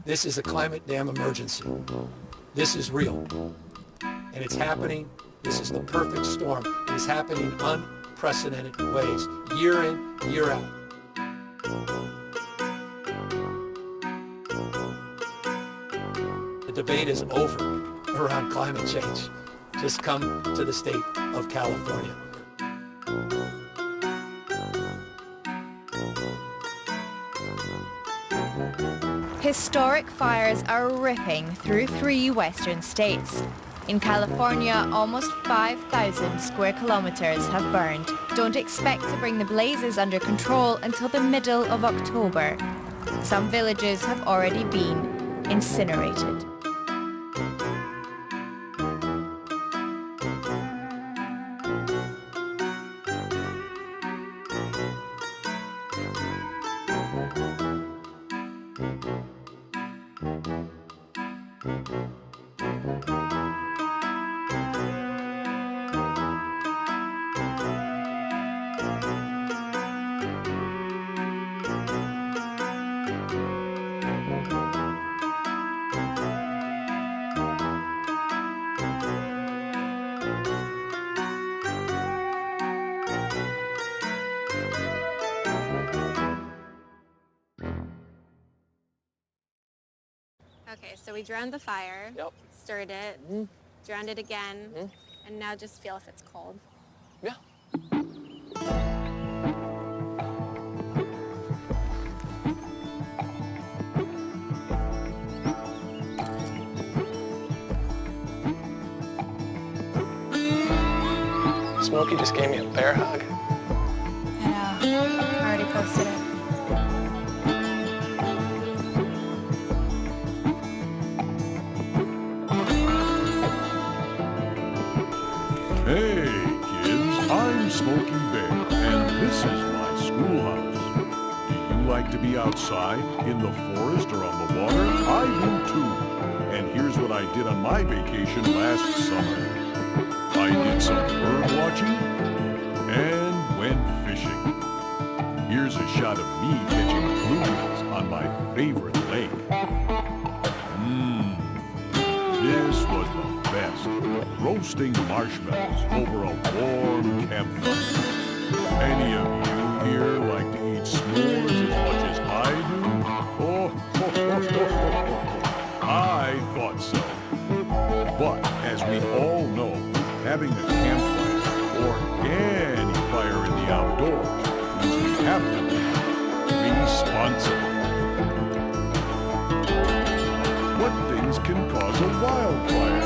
This is a climate damn emergency. This is real. And it's happening. This is the perfect storm. It is happening in unprecedented ways, year in, year out. The debate is over around climate change. Just come to the state of California. Historic fires are ripping through 3 western states. In California, almost 5,000 square kilometers have burned. Don't expect to bring the blazes under control until the middle of October. Some villages have already been incinerated. Okay, so we drowned the fire, stirred it, drowned it again, and now just feel if it's cold. Yeah. Smokey just gave me a bear hug. I know. I already posted it. Hey, kids, I'm Smokey Bear, and this is my schoolhouse. Do you like to be outside, in the forest, or on the water? I do too. And here's what I did on my vacation last summer. I did some bird watching and went fishing. Here's a shot of me catching bluegills on my favorite lake. This was the best. Roasting marshmallows over a warm campfire. Any of you here like to eat s'mores as much as I do? I thought so. But as we all know, having a campfire or any fire in the outdoors means we have to be responsible. What things can cause a wildfire?